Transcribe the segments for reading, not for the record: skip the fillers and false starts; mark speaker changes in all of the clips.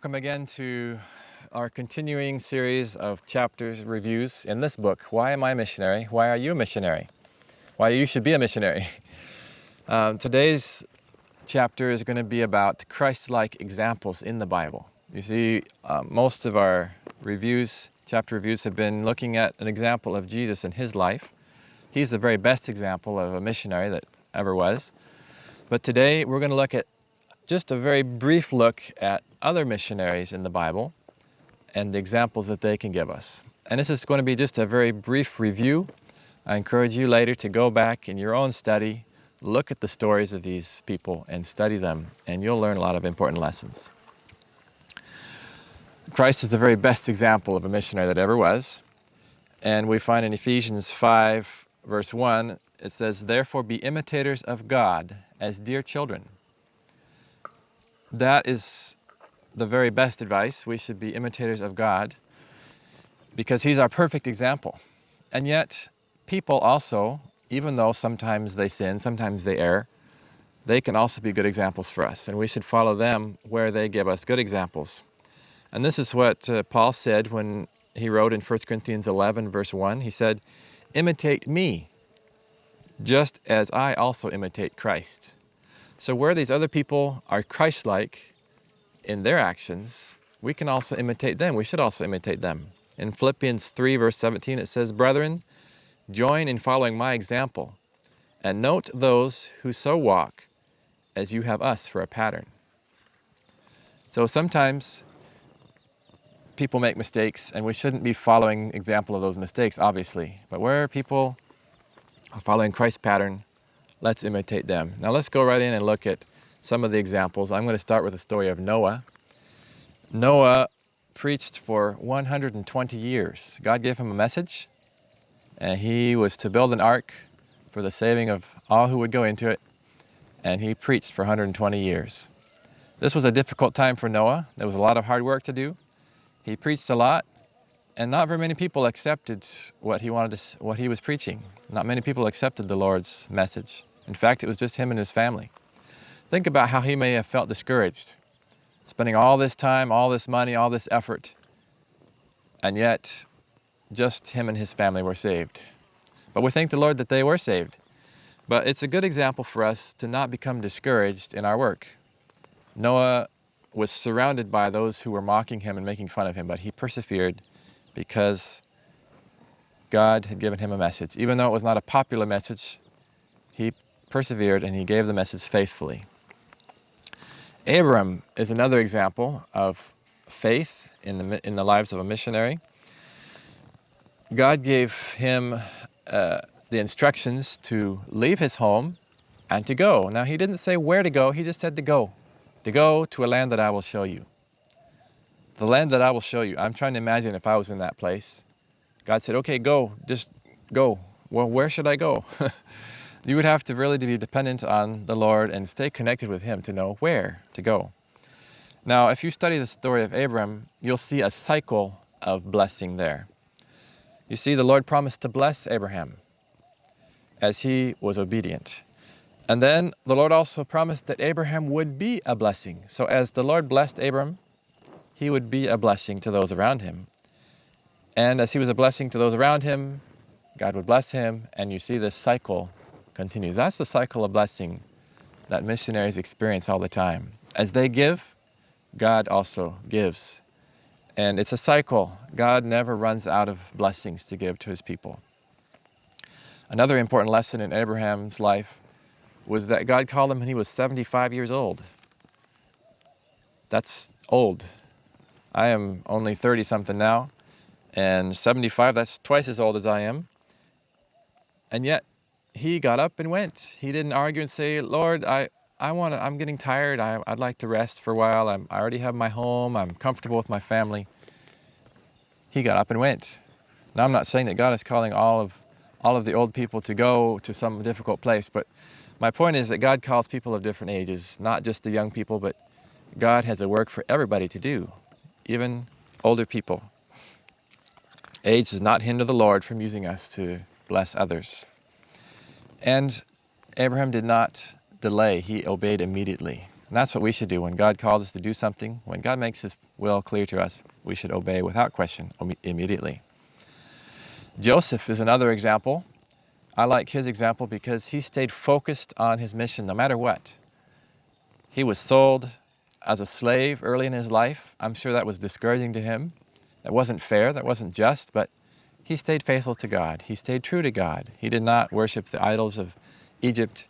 Speaker 1: Welcome again to our continuing series of chapters reviews in this book, Why Am I a Missionary? Why are you a missionary? Why you should be a missionary. Today's chapter is going to be about Christ-like examples in the Bible. You see, most of our chapter reviews have been looking at an example of Jesus in his life. He's the very best example of a missionary that ever was. But today we're going to look at just a very brief look at other missionaries in the Bible and the examples that they can give us. And this is going to be just a very brief review. I encourage you later to go back in your own study, look at the stories of these people and study them, and you'll learn a lot of important lessons. Christ is the very best example of a missionary that ever was. And we find in Ephesians 5, verse 1, it says, "Therefore be imitators of God as dear children." That is the very best advice. We should be imitators of God because He's our perfect example. And yet, people also, even though sometimes they sin, sometimes they err, they can also be good examples for us. And we should follow them where they give us good examples. And this is what Paul said when he wrote in 1 Corinthians 11, verse 1. He said, "Imitate me, just as I also imitate Christ." So where these other people are Christ-like in their actions, we can also imitate them. We should also imitate them. In Philippians 3, verse 17, it says, "Brethren, join in following my example, and note those who so walk as you have us for a pattern." So sometimes people make mistakes, and we shouldn't be following example of those mistakes, obviously. But where people are following Christ's pattern, let's imitate them. Now let's go right in and look at some of the examples. I'm going to start with the story of Noah. Noah preached for 120 years. God gave him a message, and he was to build an ark for the saving of all who would go into it, and he preached for 120 years. This was a difficult time for Noah. There was a lot of hard work to do. He preached a lot, and not very many people accepted what he was preaching. Not many people accepted the Lord's message. In fact, it was just him and his family. Think about how he may have felt discouraged, spending all this time, all this money, all this effort, and yet just him and his family were saved. But we thank the Lord that they were saved. But it's a good example for us to not become discouraged in our work. Noah was surrounded by those who were mocking him and making fun of him, but he persevered because God had given him a message. Even though it was not a popular message, he persevered and he gave the message faithfully. Abram is another example of faith in the lives of a missionary. God gave him the instructions to leave his home and to go. Now, he didn't say where to go, he just said to go to a land that I will show you. The land that I will show you. I'm trying to imagine if I was in that place. God said, okay, go, just go. Well, where should I go? You would have to really be dependent on the Lord and stay connected with Him to know where to go. Now, if you study the story of Abram, you'll see a cycle of blessing there. You see, the Lord promised to bless Abraham as he was obedient. And then the Lord also promised that Abraham would be a blessing. So as the Lord blessed Abram, he would be a blessing to those around him. And as he was a blessing to those around him, God would bless him, and you see this cycle continues. That's the cycle of blessing that missionaries experience all the time. As they give, God also gives. And it's a cycle. God never runs out of blessings to give to His people. Another important lesson in Abraham's life was that God called him when he was 75 years old. That's old. I am only 30-something now, and 75, that's twice as old as I am. And yet, he got up and went. He didn't argue and say, Lord, I'm getting tired. I'd like to rest for a while. I already have my home. I'm comfortable with my family. He got up and went. Now, I'm not saying that God is calling all of the old people to go to some difficult place, but my point is that God calls people of different ages, not just the young people, but God has a work for everybody to do, even older people. Age does not hinder the Lord from using us to bless others. And Abraham did not delay. He obeyed immediately. And that's what we should do when God calls us to do something. When God makes his will clear to us, we should obey without question immediately. Joseph is another example. I like his example because he stayed focused on his mission no matter what. He was sold as a slave early in his life. I'm sure that was discouraging to him. That wasn't fair, that wasn't just, but he stayed faithful to God. He stayed true to God. He did not worship the idols of Egypt.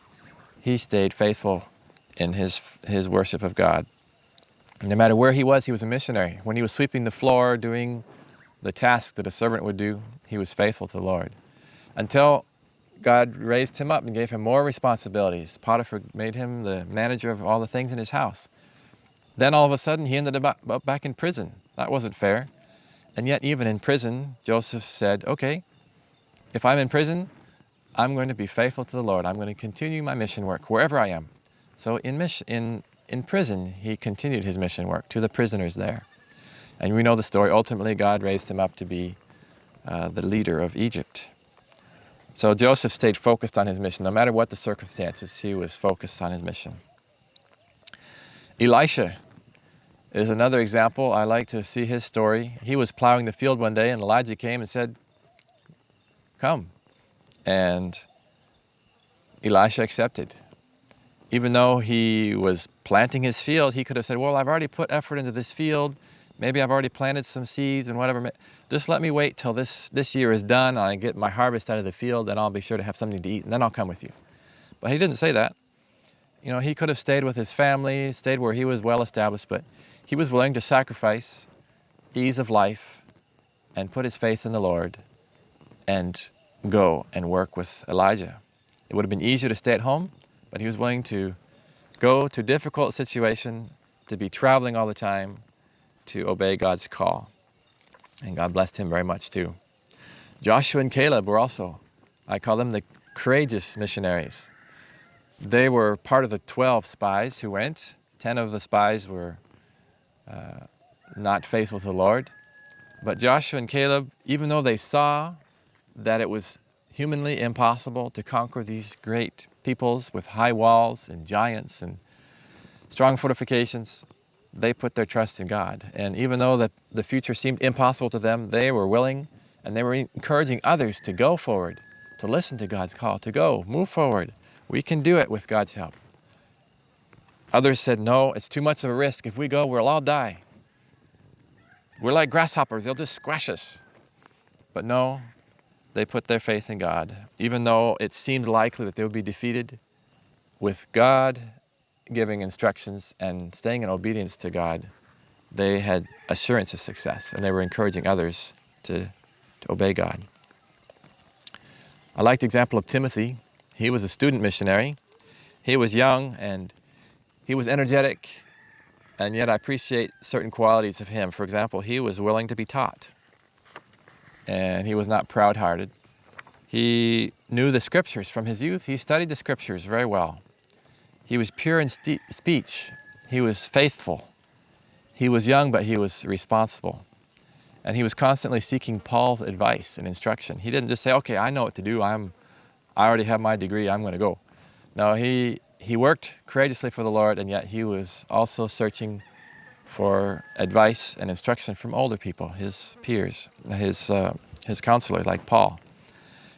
Speaker 1: He stayed faithful in his worship of God. No matter where he was a missionary. When he was sweeping the floor, doing the task that a servant would do, he was faithful to the Lord. Until God raised him up and gave him more responsibilities. Potiphar made him the manager of all the things in his house. Then all of a sudden he ended up back in prison. That wasn't fair. And yet even in prison, Joseph said, okay, if I'm in prison, I'm going to be faithful to the Lord. I'm going to continue my mission work wherever I am. So in prison, he continued his mission work to the prisoners there. And we know the story. Ultimately, God raised him up to be the leader of Egypt. So Joseph stayed focused on his mission. No matter what the circumstances, he was focused on his mission. Elisha is another example. I like to see his story. He was plowing the field one day, and Elijah came and said, come. And Elisha accepted. Even though he was planting his field, he could have said, well, I've already put effort into this field. Maybe I've already planted some seeds and whatever. Just let me wait till this year is done and I get my harvest out of the field, and I'll be sure to have something to eat, and then I'll come with you. But he didn't say that. You know, he could have stayed with his family, stayed where he was well established, but he was willing to sacrifice ease of life and put his faith in the Lord and go and work with Elijah. It would have been easier to stay at home, but he was willing to go to difficult situation, to be traveling all the time, to obey God's call. And God blessed him very much too. Joshua and Caleb were also, I call them the courageous missionaries. They were part of the 12 spies who went. 10 of the spies were not faithful to the Lord. But Joshua and Caleb, even though they saw that it was humanly impossible to conquer these great peoples with high walls and giants and strong fortifications, they put their trust in God. And even though the future seemed impossible to them, they were willing, and they were encouraging others to go forward, to listen to God's call, to go, move forward. We can do it with God's help. Others said, no, it's too much of a risk. If we go, we'll all die. We're like grasshoppers, they'll just squash us. But no, they put their faith in God. Even though it seemed likely that they would be defeated, with God giving instructions and staying in obedience to God, they had assurance of success, and they were encouraging others to obey God. I like the example of Timothy. He was a student missionary. He was young and he was energetic, and yet I appreciate certain qualities of him. For example, he was willing to be taught, and he was not proud-hearted. He knew the scriptures from his youth. He studied the scriptures very well. He was pure in speech. He was faithful. He was young, but he was responsible. And he was constantly seeking Paul's advice and instruction. He didn't just say, okay, I know what to do. I already have my degree. I'm going to go. No, he worked courageously for the Lord, and yet he was also searching for advice and instruction from older people, his peers, his counselors like Paul.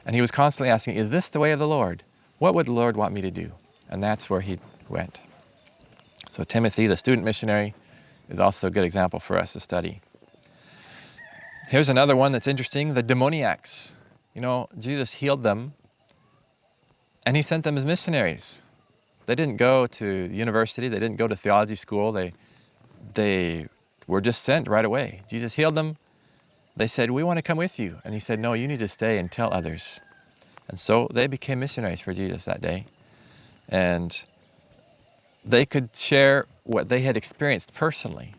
Speaker 1: And he was constantly asking, is this the way of the Lord? What would the Lord want me to do? And that's where he went. So Timothy, the student missionary, is also a good example for us to study. Here's another one that's interesting, the demoniacs. You know, Jesus healed them, and he sent them as missionaries. They didn't go to university. They didn't go to theology school. They were just sent right away. Jesus healed them. They said, we want to come with you. And he said, no, you need to stay and tell others. And so they became missionaries for Jesus that day. And they could share what they had experienced personally.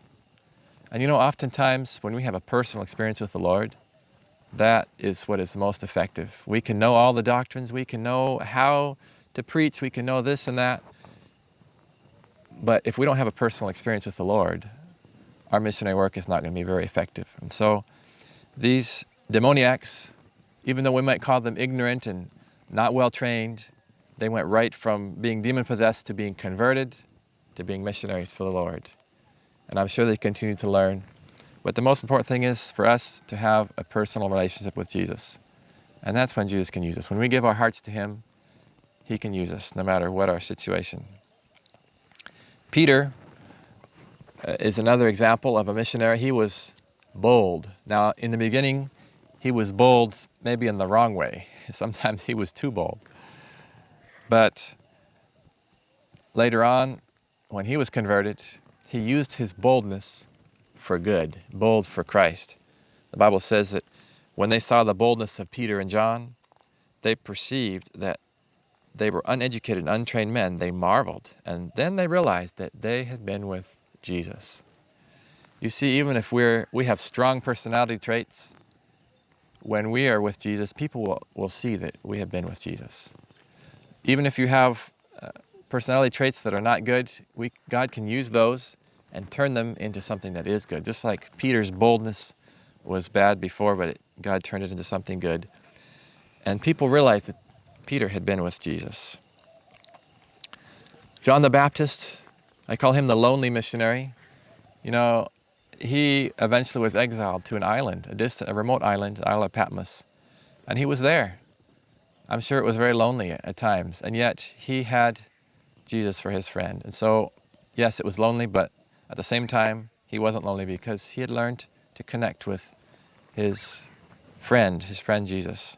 Speaker 1: And you know, oftentimes when we have a personal experience with the Lord, that is what is most effective. We can know all the doctrines, we can know how to preach, we can know this and that. But if we don't have a personal experience with the Lord, our missionary work is not going to be very effective. And so these demoniacs, even though we might call them ignorant and not well trained, they went right from being demon-possessed to being converted to being missionaries for the Lord. And I'm sure they continue to learn. But the most important thing is for us to have a personal relationship with Jesus. And that's when Jesus can use us. When we give our hearts to him, he can use us no matter what our situation. Peter is another example of a missionary. He was bold. Now, in the beginning, he was bold maybe in the wrong way. Sometimes he was too bold. But later on, when he was converted, he used his boldness for good, bold for Christ. The Bible says that when they saw the boldness of Peter and John, they perceived that they were uneducated, untrained men. They marveled, and then they realized that they had been with Jesus. You see, even if we have strong personality traits, when we are with Jesus, people will see that we have been with Jesus. Even if you have personality traits that are not good, God can use those and turn them into something that is good. Just like Peter's boldness was bad before, but God turned it into something good. And people realized that Peter had been with Jesus. John the Baptist, I call him the lonely missionary. You know, he eventually was exiled to an island, a remote island, the Isle of Patmos. And he was there. I'm sure it was very lonely at times. And yet he had Jesus for his friend. And so, yes, it was lonely, but at the same time, he wasn't lonely because he had learned to connect with his friend Jesus.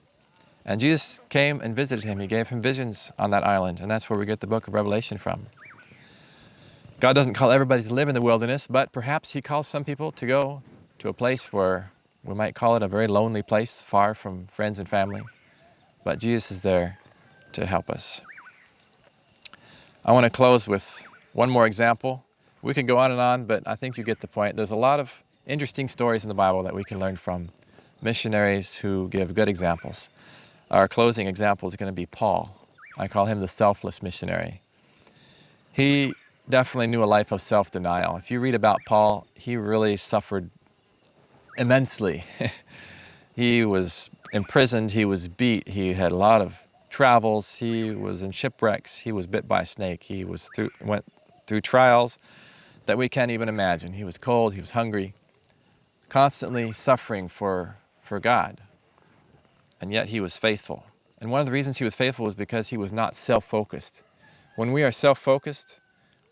Speaker 1: And Jesus came and visited him. He gave him visions on that island, and that's where we get the book of Revelation from. God doesn't call everybody to live in the wilderness, but perhaps he calls some people to go to a place where we might call it a very lonely place, far from friends and family. But Jesus is there to help us. I want to close with one more example. We could go on, but I think you get the point. There's a lot of interesting stories in the Bible that we can learn from missionaries who give good examples. Our closing example is going to be Paul. I call him the selfless missionary. He definitely knew a life of self-denial. If you read about Paul, he really suffered immensely. He was imprisoned, he was beat, he had a lot of travels, he was in shipwrecks, he was bit by a snake, went through trials that we can't even imagine. He was cold, he was hungry, constantly suffering for God. And yet he was faithful. And one of the reasons he was faithful was because he was not self-focused. When we are self-focused,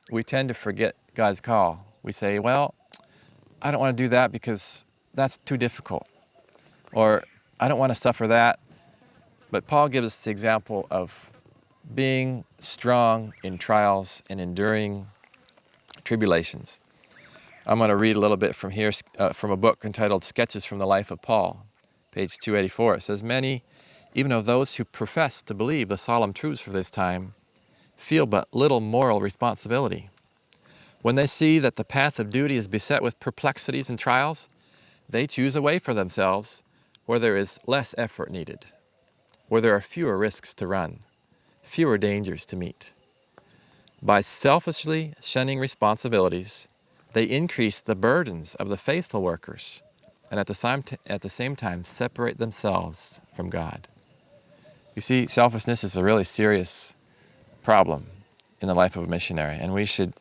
Speaker 1: we tend to forget God's call. We say, well, I don't want to do that because that's too difficult. Or I don't want to suffer that. But Paul gives us the example of being strong in trials and enduring tribulations. I'm going to read a little bit from here, from a book entitled Sketches from the Life of Paul, page 284. It says, many, even of those who profess to believe the solemn truths for this time, feel but little moral responsibility. When they see that the path of duty is beset with perplexities and trials, they choose a way for themselves where there is less effort needed, where there are fewer risks to run, fewer dangers to meet. By selfishly shunning responsibilities, they increase the burdens of the faithful workers and at the same time separate themselves from God. You see, selfishness is a really serious problem in the life of a missionary, and we should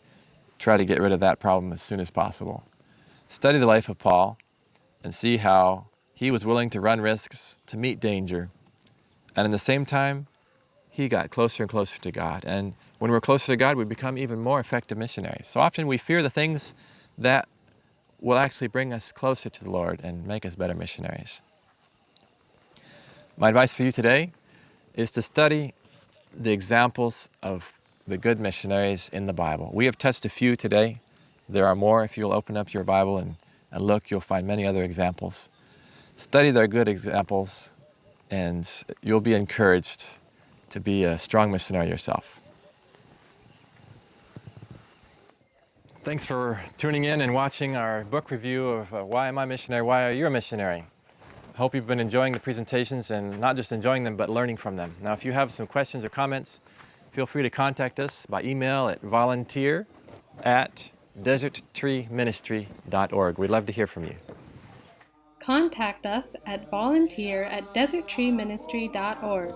Speaker 1: try to get rid of that problem as soon as possible. Study the life of Paul and see how he was willing to run risks to meet danger, and at the same time, he got closer and closer to God. And when we're closer to God, we become even more effective missionaries. So often we fear the things that will actually bring us closer to the Lord and make us better missionaries. My advice for you today is to study the examples of the good missionaries in the Bible. We have touched a few today. There are more. If you'll open up your Bible and look, you'll find many other examples. Study their good examples, and you'll be encouraged to be a strong missionary yourself. Thanks for tuning in and watching our book review of Why Am I Missionary? Why Are You a Missionary? I hope you've been enjoying the presentations, and not just enjoying them, but learning from them. Now, if you have some questions or comments, feel free to contact us by email at volunteer@deserttreeministry.org. We'd love to hear from you.
Speaker 2: Contact us at volunteer@deserttreeministry.org.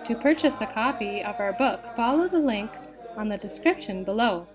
Speaker 2: To purchase a copy of our book, follow the link on the description below.